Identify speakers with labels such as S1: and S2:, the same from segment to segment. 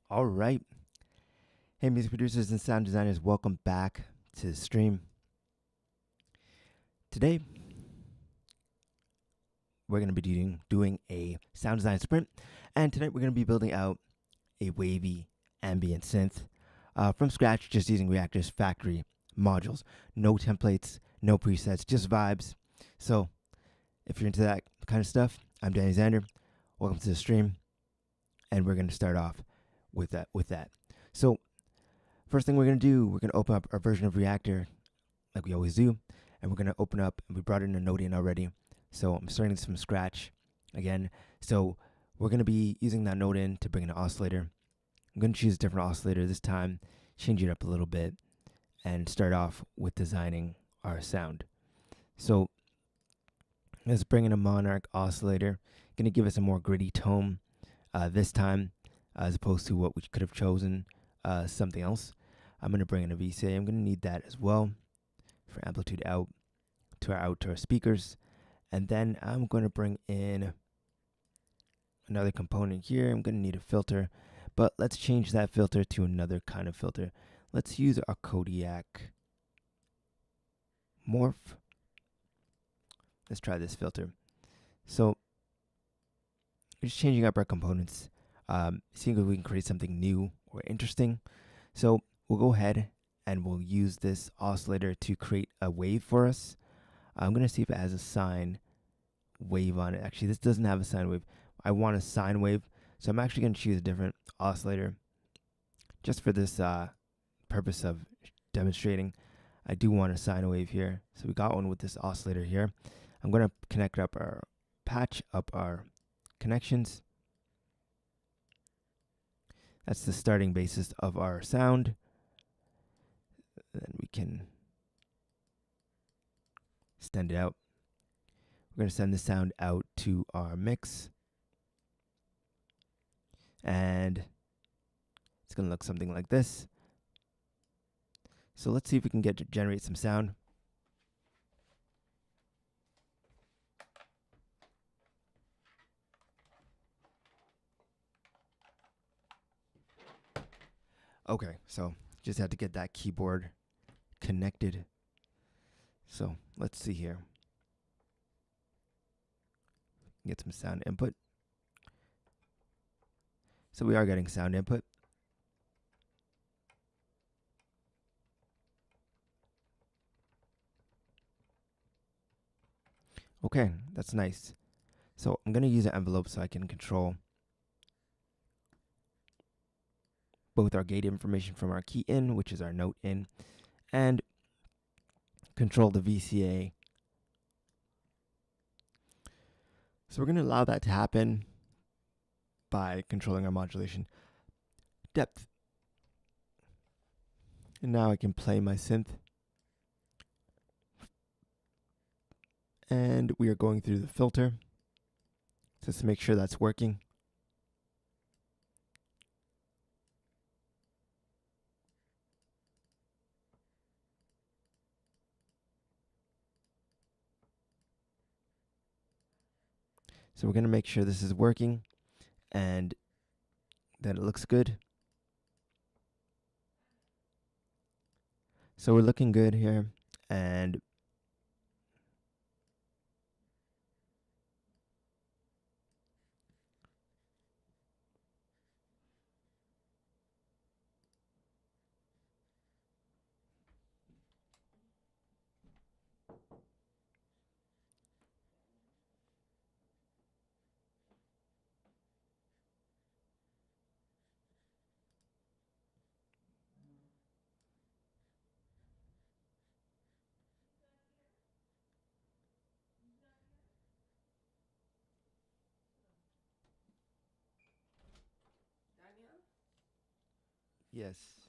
S1: All right. Hey, music producers and sound designers, welcome back to the stream. Today, we're going to be doing a sound design sprint, and tonight we're going to be building out a wavy ambient synth from scratch, just using Reaktor's factory modules. No templates, no presets, just vibes. So, if you're into that kind of stuff, I'm Danny Xander. Welcome to the stream, and we're going to start off with that. So, first thing we're going to do, we're going to open up our version of Reaktor like we always do, and we're going to open up, and we brought in a node in already. So I'm starting this from scratch again. So we're going to be using that node in to bring in an oscillator. I'm going to choose a different oscillator this time, change it up a little bit, and start off with designing our sound. So let's bring in a Monarch oscillator. Going to give us a more gritty tone this time, as opposed to what we could have chosen something else. I'm going to bring in a VCA. I'm going to need that as well for amplitude out to our speakers. And then I'm going to bring in another component here. I'm going to need a filter, but let's change that filter to another kind of filter. Let's use our Kodiak morph. Let's try this filter. So we're just changing up our components, seeing if we can create something new or interesting. So we'll go ahead and we'll use this oscillator to create a wave for us. I'm going to see if it has a sine wave on it. Actually, this doesn't have a sine wave. I want a sine wave, so I'm actually going to choose a different oscillator just for this purpose of demonstrating. I do want a sine wave here, so we got one with this oscillator here. I'm going to connect up our patch up our connections. That's the starting basis of our sound. Then we can send it out. We're going to send the sound out to our mix. And it's going to look something like this. So let's see if we can get to generate some sound. Okay, so just had to get that keyboard connected. So let's see here. Get some sound input. So we are getting sound input. Okay, that's nice. So I'm going to use an envelope so I can control both our gate information from our key in, which is our note in, and control the VCA. So we're going to allow that to happen by controlling our modulation depth. And now I can play my synth. And we are going through the filter just to make sure that's working. So we're going to make sure this is working and that it looks good. So we're looking good here, and yes.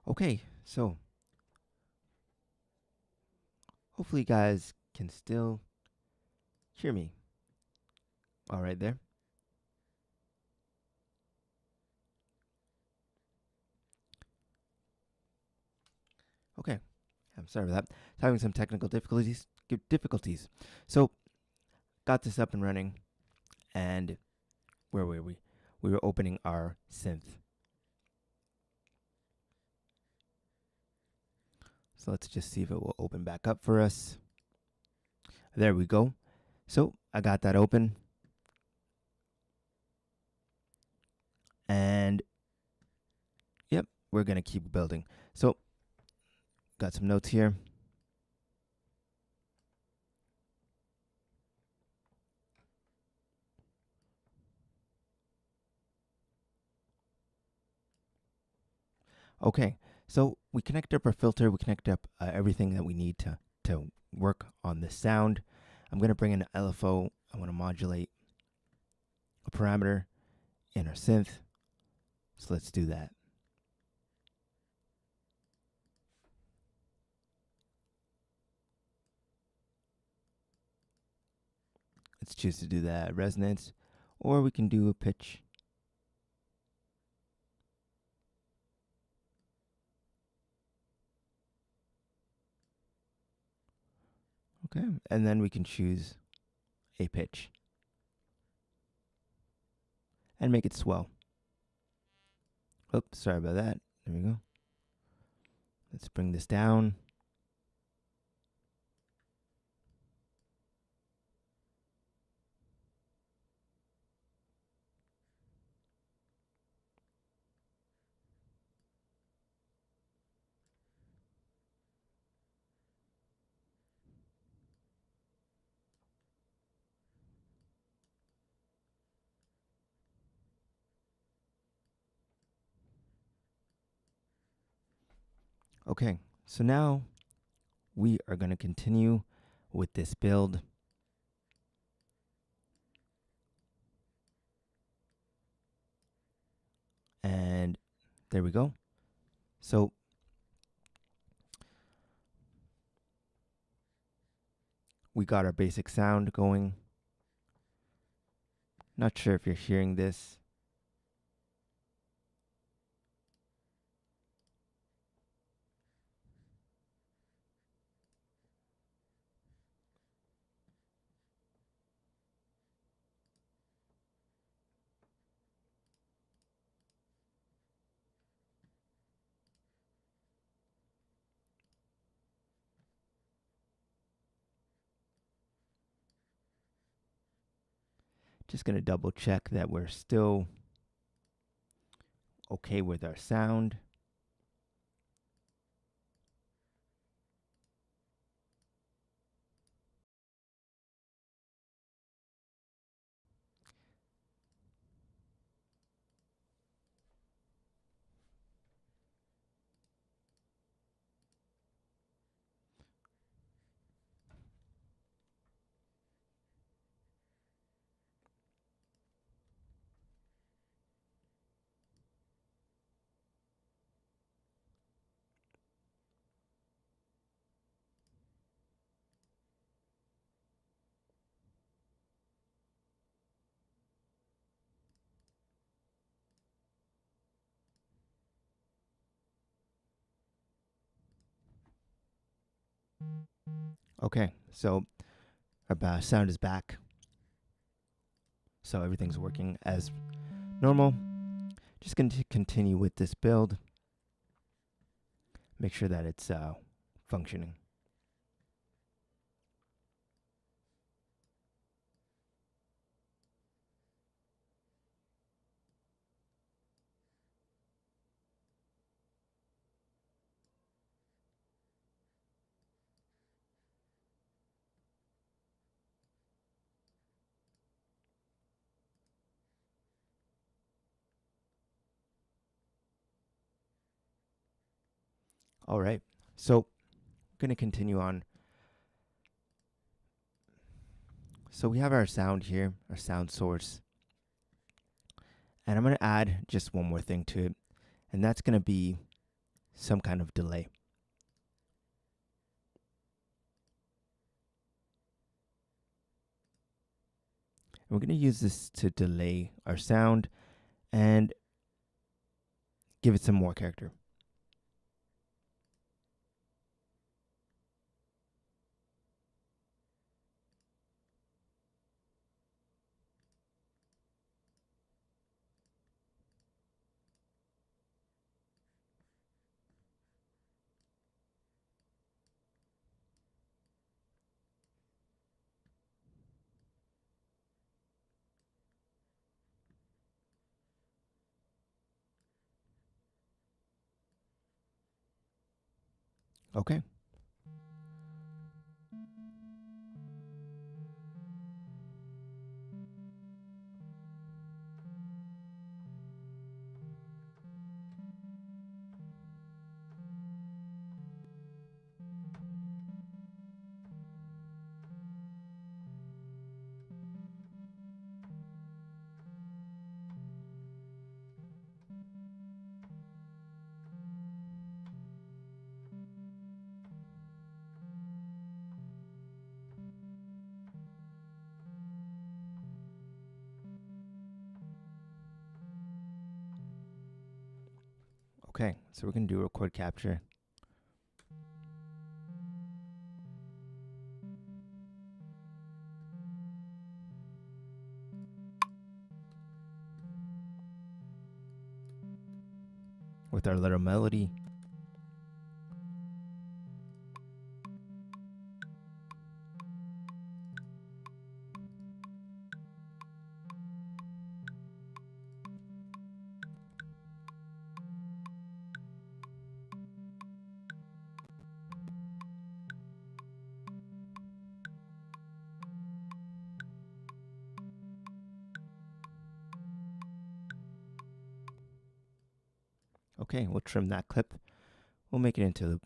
S1: Okay, so hopefully you guys can still hear me all right there. Okay, I'm sorry about that. Having some technical difficulties. So got this up and running, and where were we? We were opening our synth. So let's just see if it will open back up for us. There we go. So I got that open. And yep, we're going to keep building. So got some notes here. Okay, so we connect up our filter. We connect up everything that we need to work on this sound. I'm going to bring in an LFO. I want to modulate a parameter in our synth. So let's do that. Let's choose to do that resonance, or we can do a pitch. Okay, and then we can choose a pitch and make it swell. Oops, sorry about that. There we go. Let's bring this down. Okay, so now we are going to continue with this build. And there we go. So we got our basic sound going. Not sure if you're hearing this. Just going to double check that we're still okay with our sound. Okay, so our sound is back. So everything's working as normal. Just going to continue with this build. Make sure that it's functioning. All right, so I'm going to continue on. So we have our sound here, our sound source. And I'm going to add just one more thing to it. And that's going to be some kind of delay. We're going to use this to delay our sound and give it some more character. Okay. Okay, so we're going to do record capture. With our little melody. Okay, we'll trim that clip. We'll make it into a loop.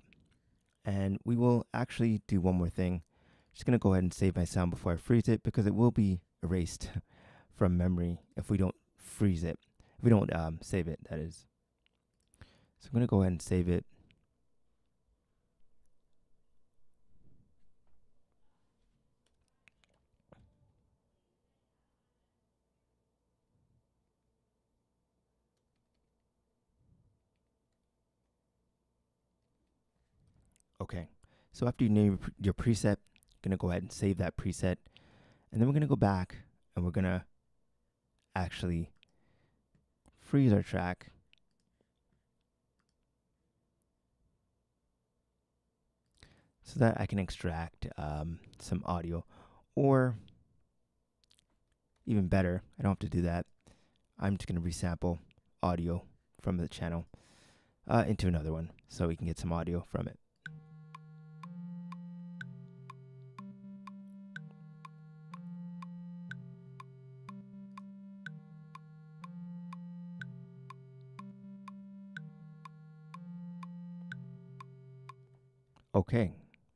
S1: And we will actually do one more thing. Just going to go ahead and save my sound before I freeze it because it will be erased from memory if we don't freeze it. If we don't save it, that is. So I'm going to go ahead and save it. Okay, so after you name your preset, going to go ahead and save that preset. And then we're going to go back and we're going to actually freeze our track. So that I can extract some audio. Or even better, I don't have to do that. I'm just going to resample audio from the channel into another one so we can get some audio from it. Okay,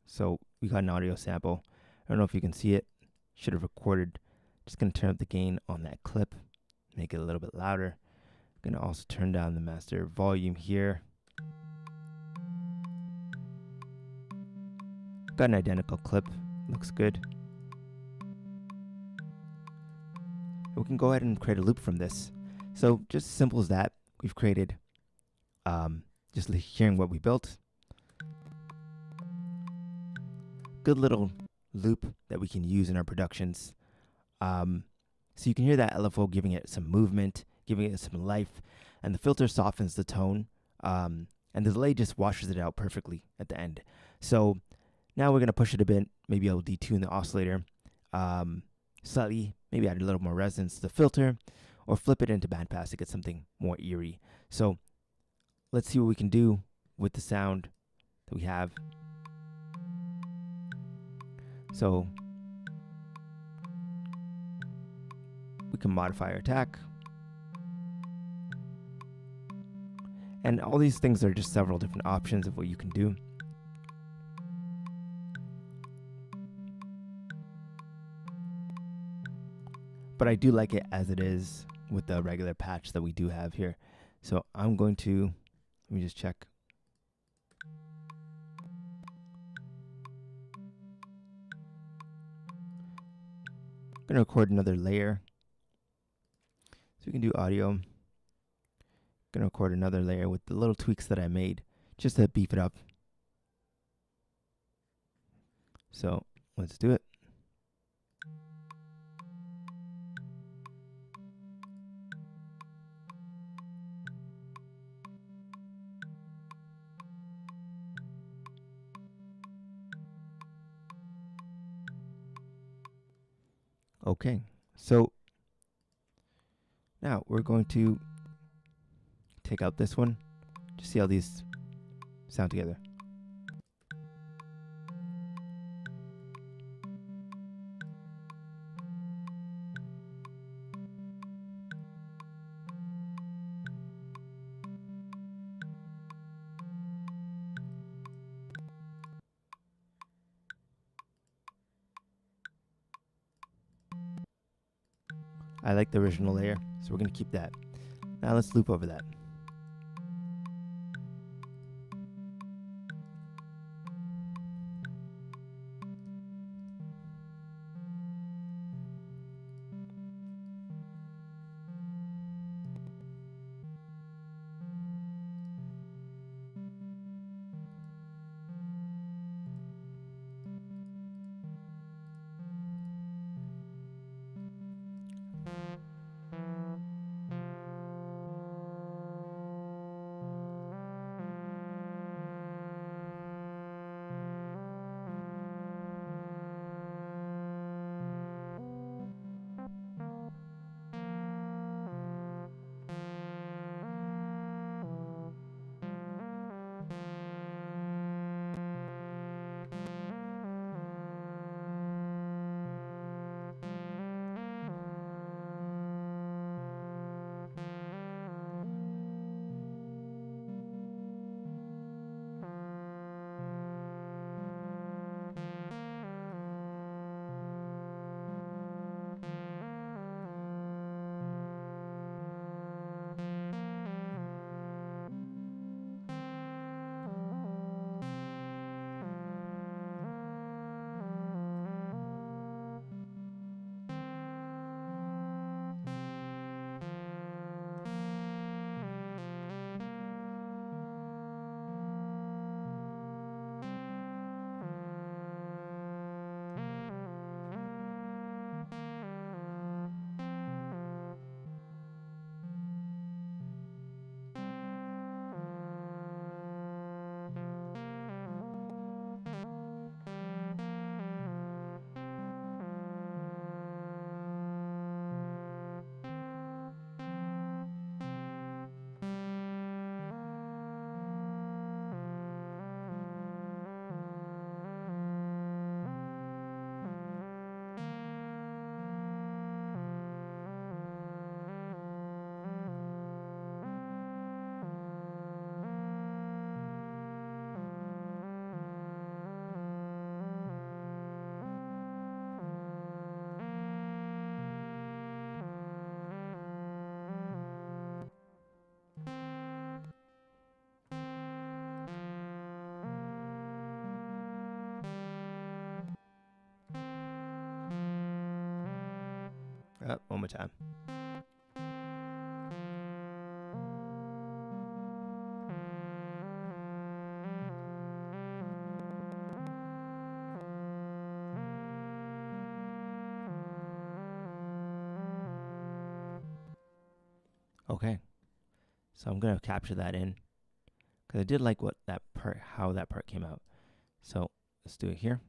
S1: so we got an audio sample. I don't know if you can see it. Should have recorded. Just going to turn up the gain on that clip, make it a little bit louder. Going to also turn down the master volume here. Got an identical clip, looks good. We can go ahead and create a loop from this. So just as simple as that, we've created just hearing what we built. Good little loop that we can use in our productions. So you can hear that LFO giving it some movement, giving it some life, and the filter softens the tone, and the delay just washes it out perfectly at the end. So now we're going to push it a bit. Maybe I'll detune the oscillator slightly, maybe add a little more resonance to the filter, or flip it into bandpass to get something more eerie. So let's see what we can do with the sound that we have. So we can modify our attack. And all these things are just several different options of what you can do. But I do like it as it is with the regular patch that we do have here. So I'm going to, let me just check. going to record another layer. So we can do audio. Going to record another layer with the little tweaks that I made just to beef it up. So let's do it. Okay, so now we're going to take out this one, just see how these sound together. I like the original layer, so we're going to keep that. Now let's loop over that. One more time. Okay, so I'm gonna capture that in because I did like what that part, how that part came out. So let's do it here.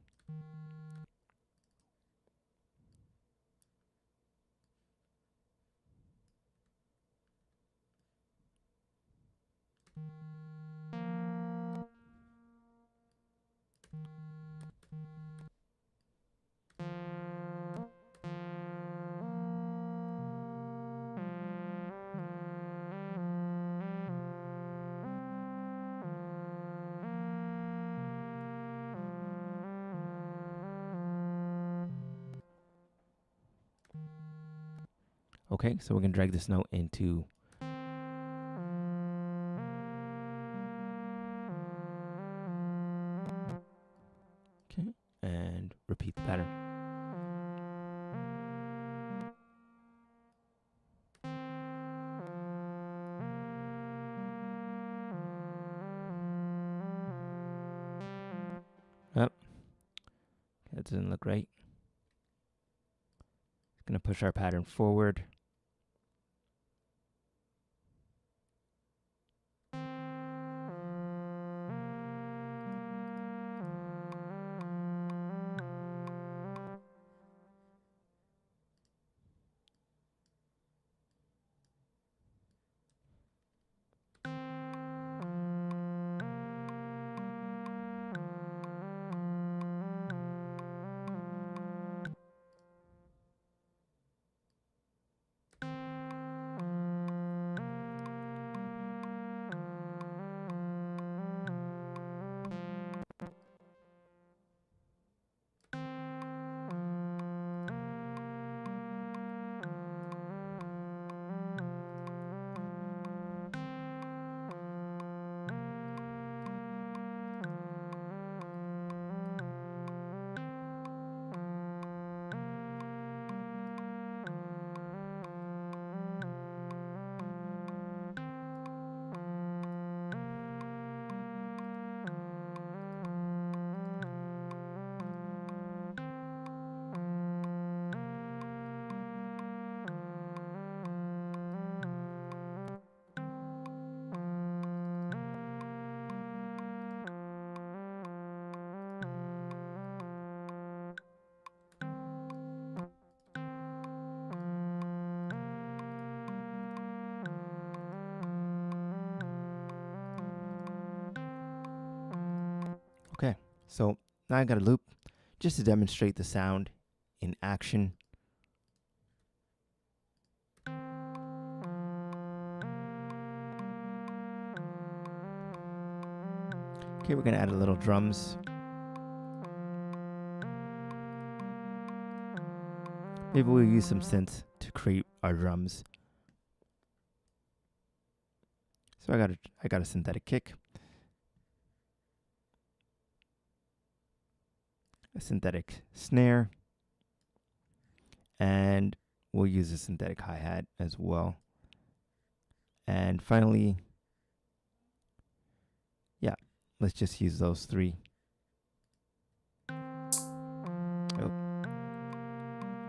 S1: Okay, so we're gonna drag this note into and repeat the pattern. That doesn't look right. It's going to push our pattern forward. Okay, so now I got a loop just to demonstrate the sound in action. Okay, we're going to add a little drums. Maybe we'll use some synths to create our drums. So I got a synthetic kick, a synthetic snare, and we'll use a synthetic hi-hat as well. And finally, yeah, let's just use those three. Oh,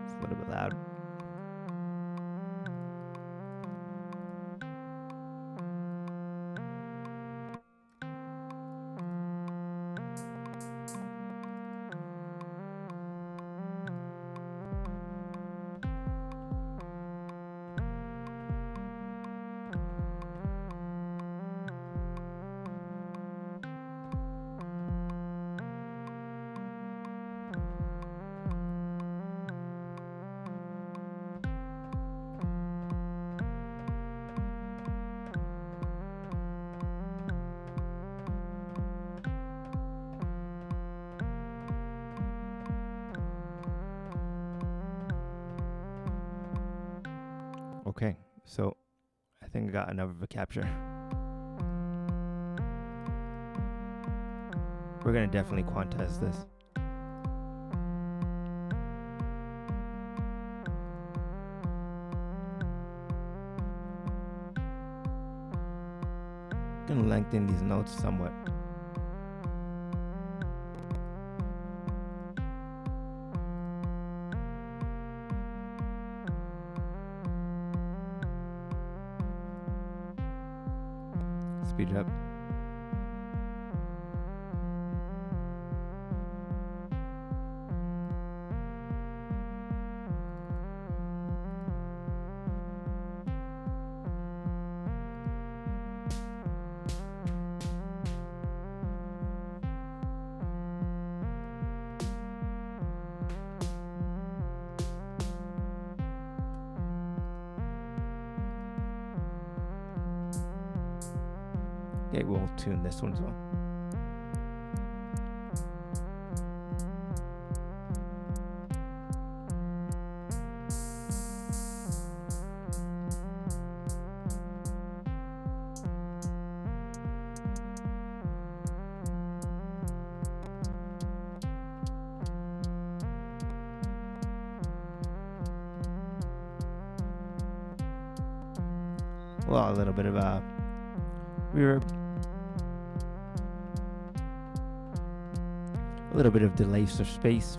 S1: it's a little bit loud. Okay, so I think I got enough of a capture. We're gonna definitely quantize this. Gonna lengthen these notes somewhat. Speed it up. Okay, we'll tune this one as well. Well, a little bit of reverb. A little bit of delay for space,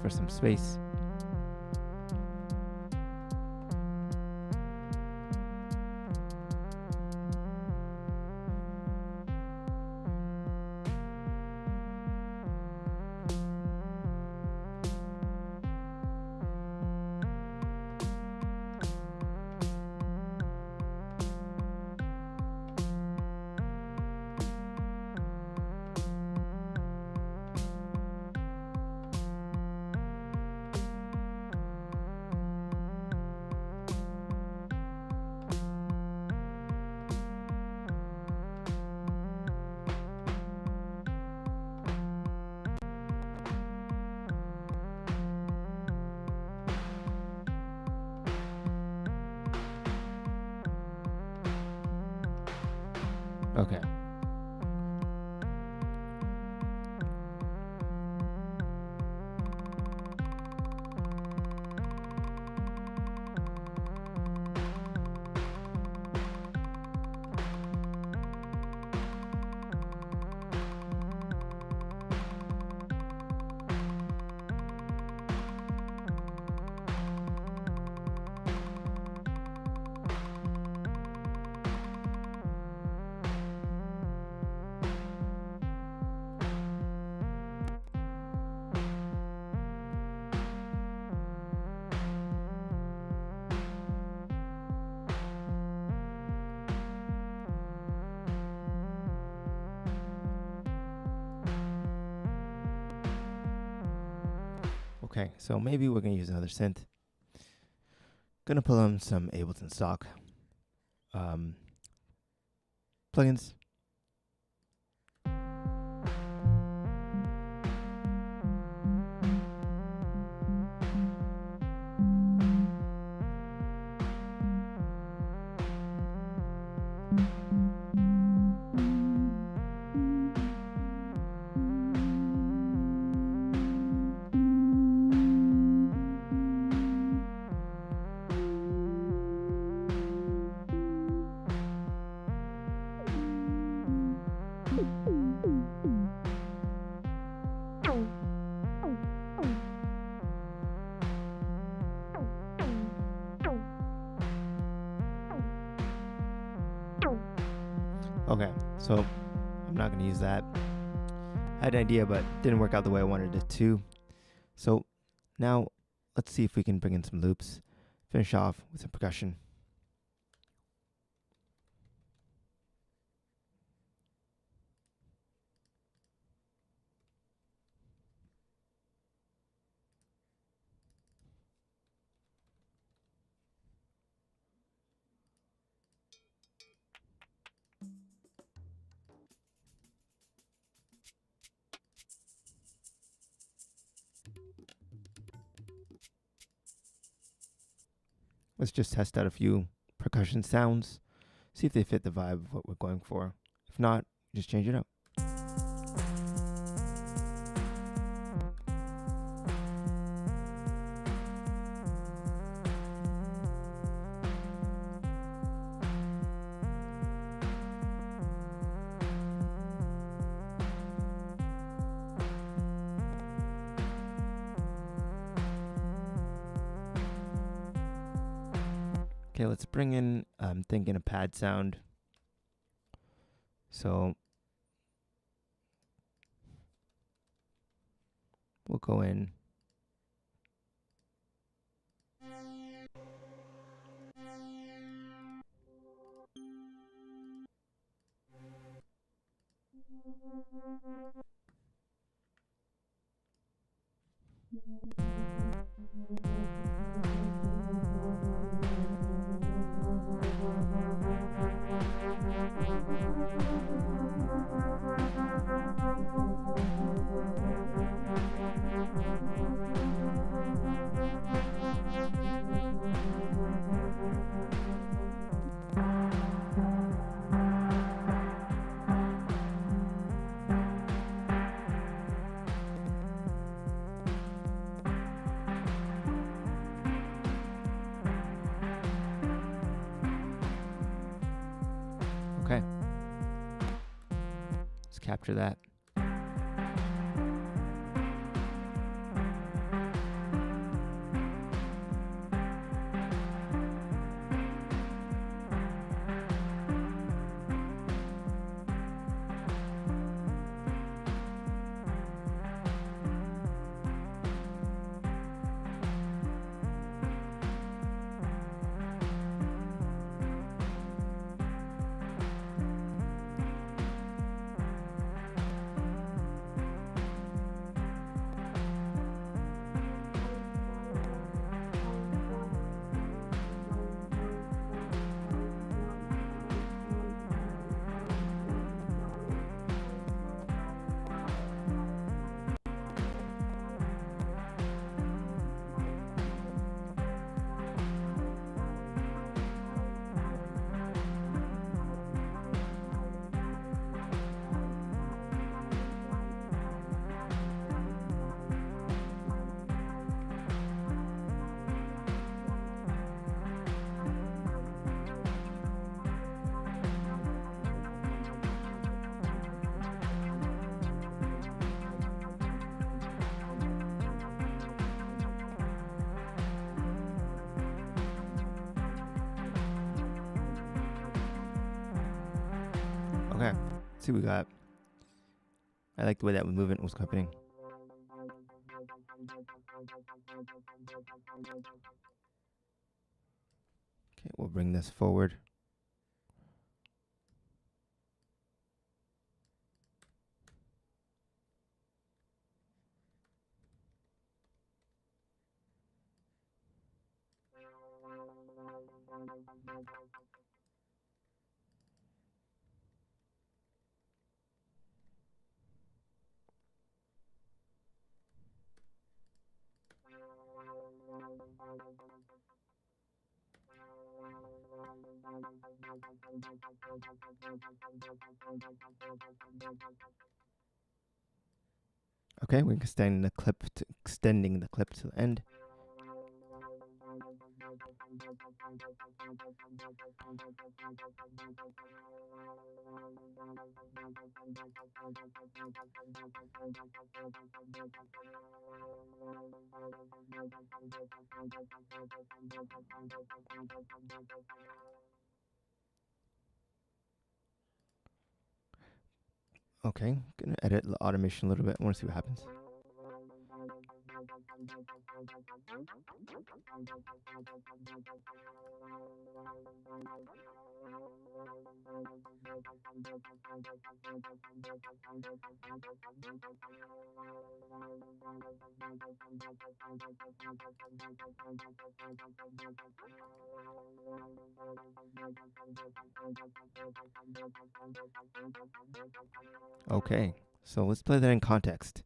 S1: Okay. Okay, so maybe we're gonna use another synth. Gonna pull in some Ableton stock plugins. Okay, so I'm not going to use that. I had an idea, but didn't work out the way I wanted it to. So now let's see if we can bring in some loops, finish off with some percussion. Let's just test out a few percussion sounds, see if they fit the vibe of what we're going for. If not, just change it up. Okay, let's bring in, I'm thinking a pad sound. So we'll go in. Okay. Let's capture that. see what we got. I like the way that movement was happening. Okay, we'll bring this forward. Okay, we're extending the clip to the end. Okay, gonna edit the automation a little bit. I want to see what happens. Okay, so let's play that in context.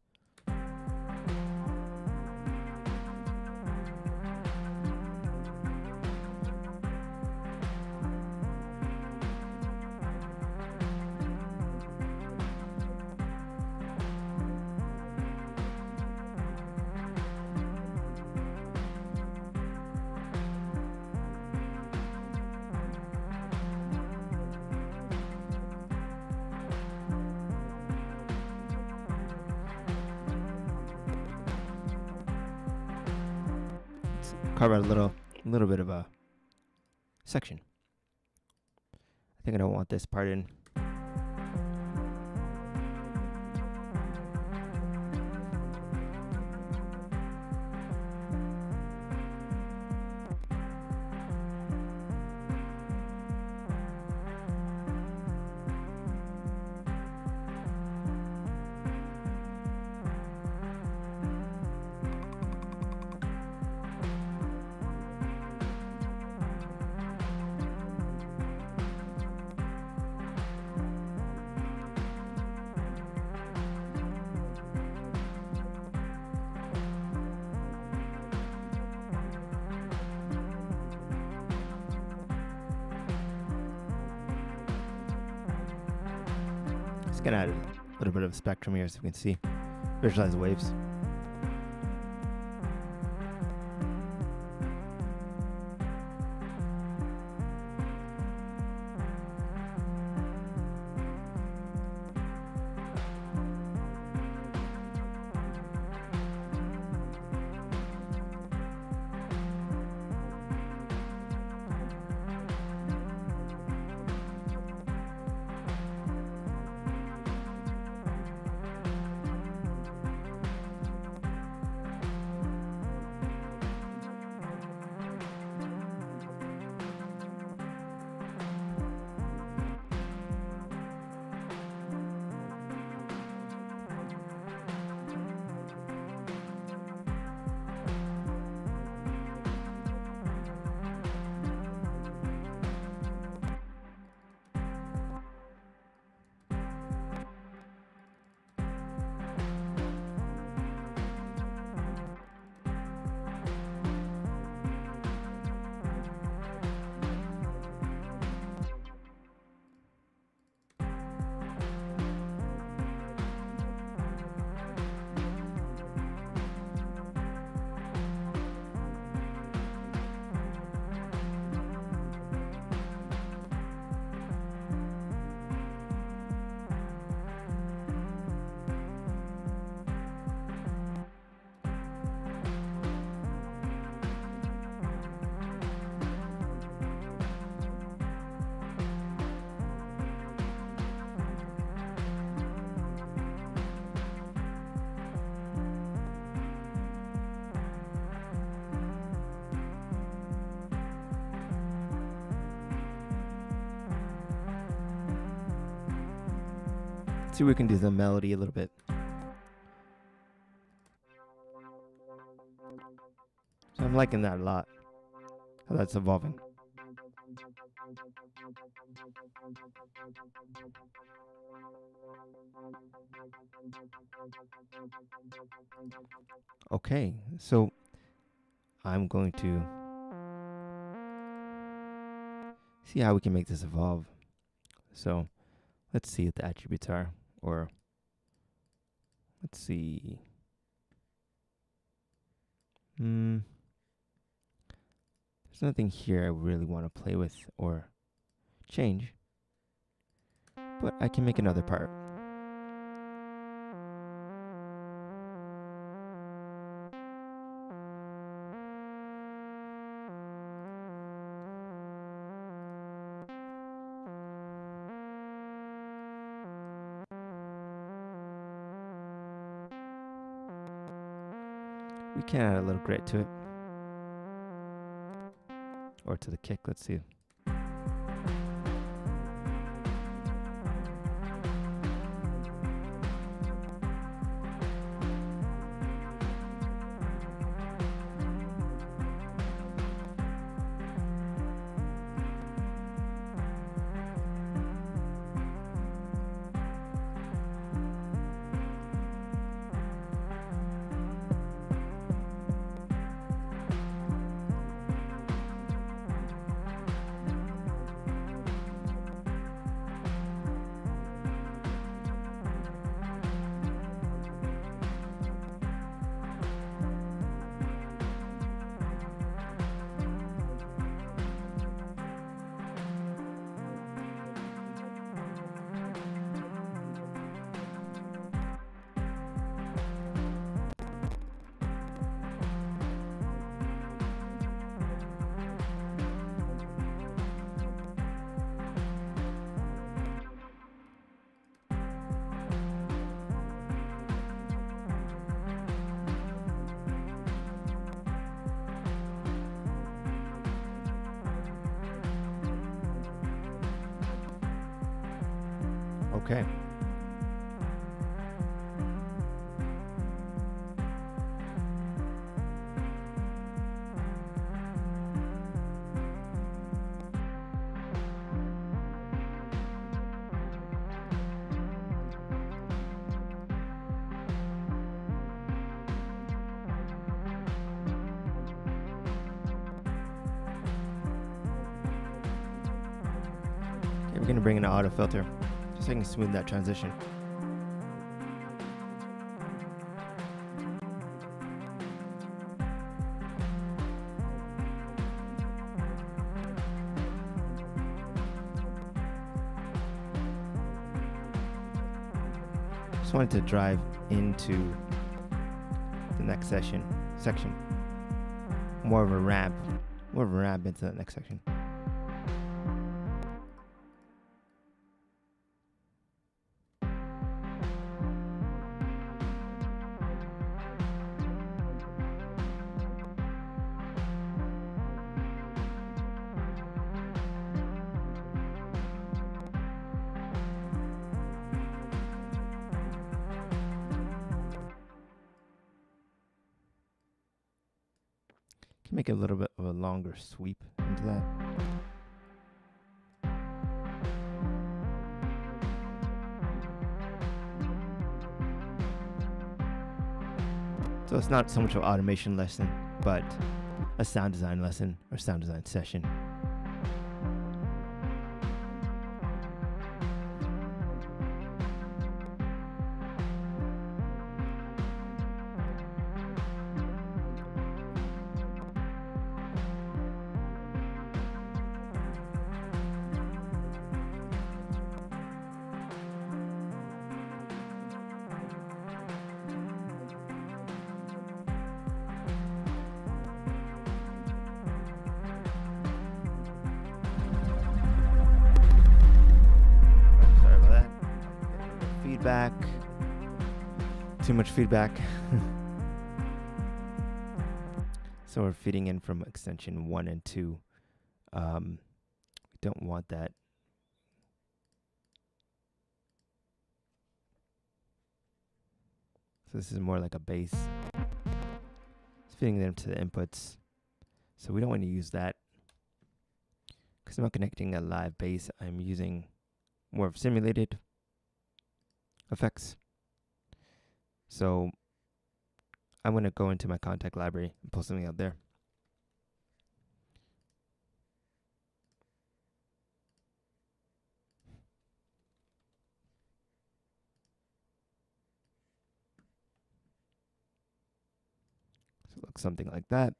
S1: Carve out a little bit of a section. I think I don't want this part in. Gonna add a little bit of spectrum here so we can see, visualize the waves. Let's see if we can do the melody a little bit. So I'm liking that a lot, how that's evolving. Okay, so I'm going to see how we can make this evolve. So let's see what the attributes are, or let's see. There's nothing here I really want to play with or change, but I can make another part. We can add a little grit to it. Or to the kick, let's see. Okay. We're going to bring in an auto filter, just so I can smooth that transition. Just wanted to drive into the next section. More of a ramp into the next section. Make a little bit of a longer sweep into that. So it's not so much an automation lesson, but a sound design lesson or sound design session. Too much feedback. So we're feeding in from extension 1 and 2. We don't want that. So this is more like a bass. It's fitting them to the inputs. So we don't want to use that because I'm not connecting a live bass. I'm using more of simulated effects. So I'm going to go into my contact library and pull something out there. So it looks something like that.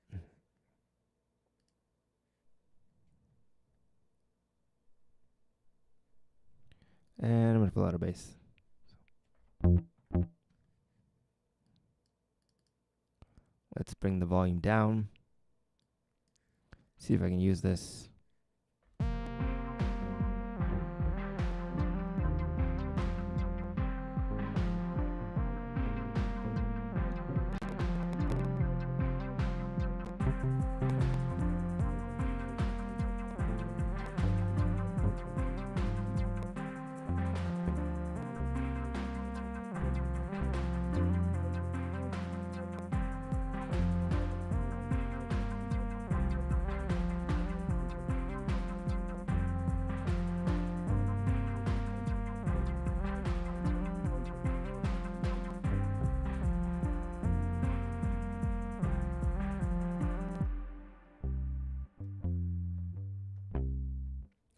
S1: And I'm going to pull out a bass. Let's bring the volume down. See if I can use this.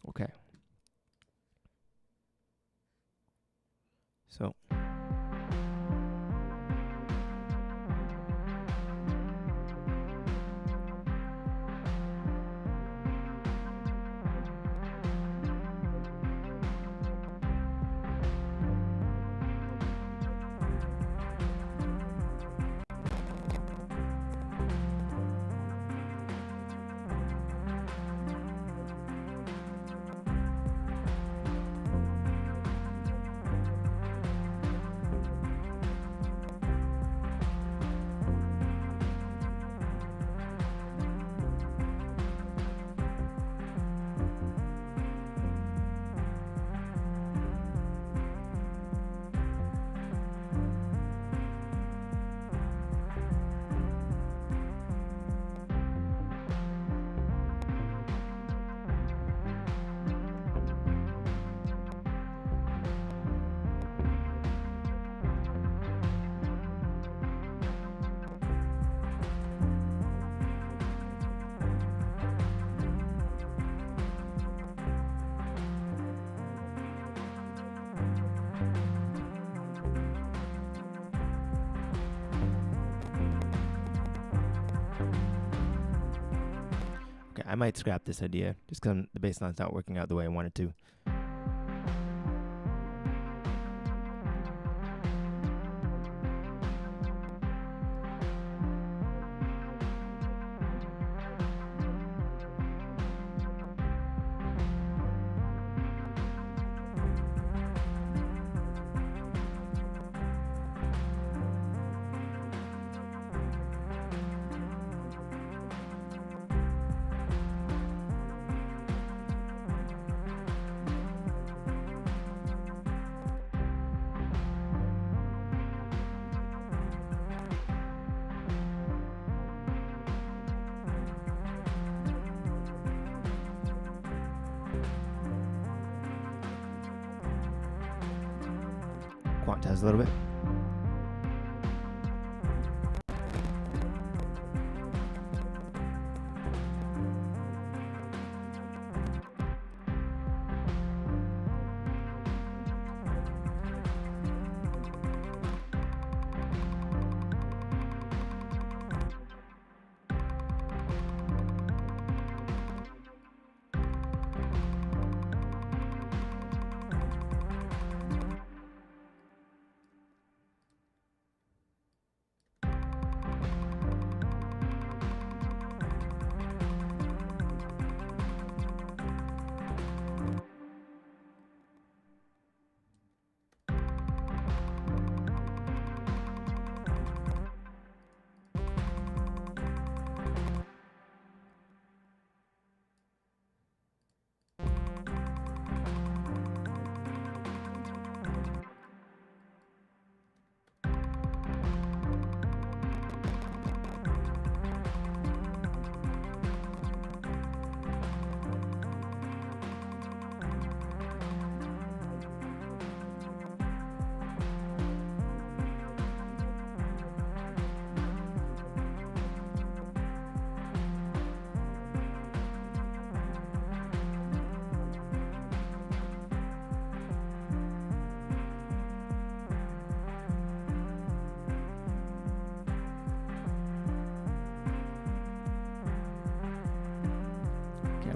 S1: Okay. So I might scrap this idea just because the bass line's not working out the way I want it to. Quantize a little bit.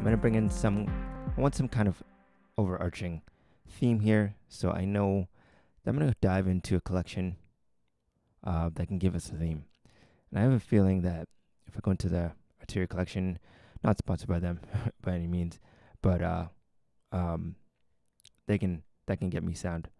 S1: I'm going to bring in I want some kind of overarching theme here, so I know that I'm going to dive into a collection that can give us a theme. And I have a feeling that if I go into the Arteria collection, not sponsored by them by any means, but that can get me sound.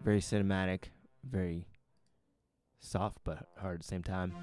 S1: Very cinematic, very soft but hard at the same time.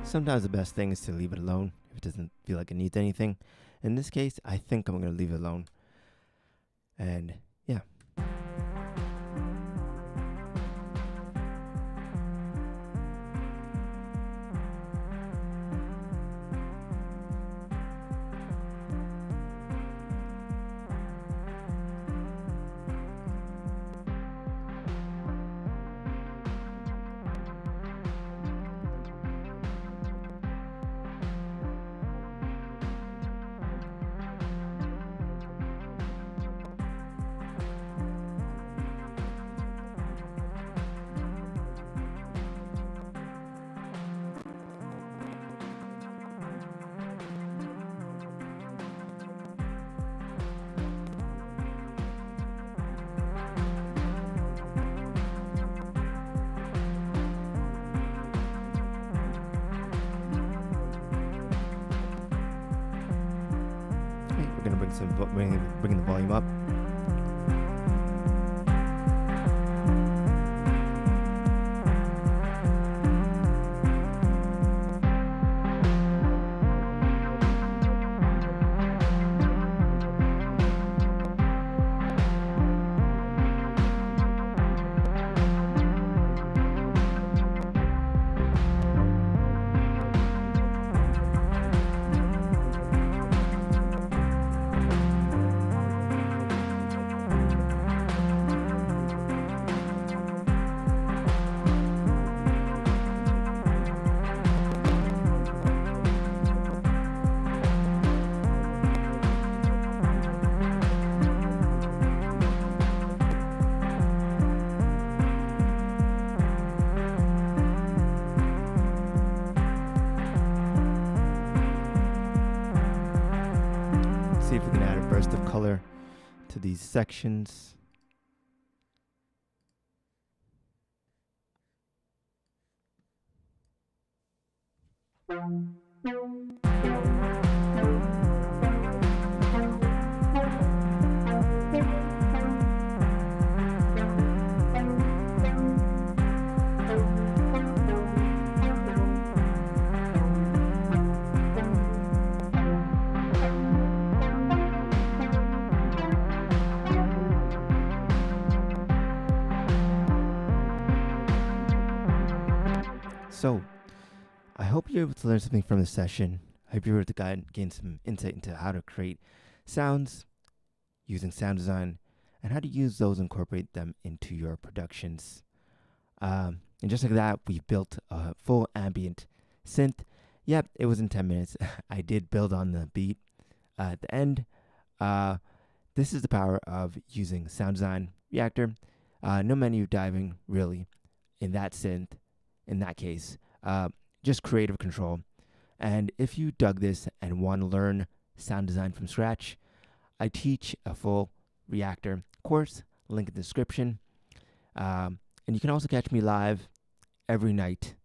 S1: Sometimes the best thing is to leave it alone if it doesn't feel like it needs anything. In this case, I think I'm going to leave it alone. And yeah. We're going to bring the volume up. See if we can add a burst of color to these sections. So, I hope you're able to learn something from this session. I hope you're able to gain some insight into how to create sounds using sound design and how to use those and incorporate them into your productions. And just like that, we built a full ambient synth. Yep, it was in 10 minutes. I did build on the beat at the end. This is the power of using sound design Reaktor. No menu diving, really, in that synth. In that case, just creative control. And if you dug this and want to learn sound design from scratch, I teach a full Reaktor course, link in the description. And you can also catch me live every night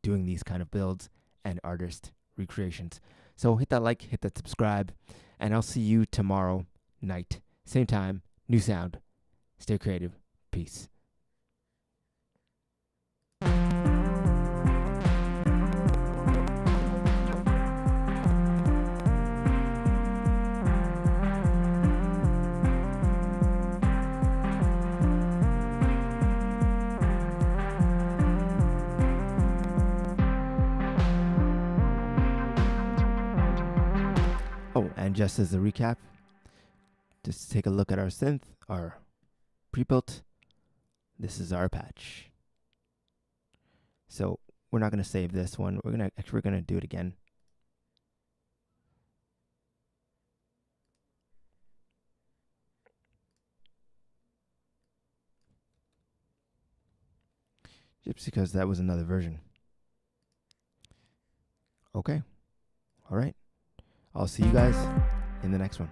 S1: doing these kind of builds and artist recreations. So hit that like, hit that subscribe, and I'll see you tomorrow night. Same time, new sound. Stay creative. Peace. Oh, and just as a recap, just take a look at our synth, our pre-built. This is our patch. So we're not going to save this one. We're gonna do it again. Just because that was another version. Okay. All right. I'll see you guys in the next one.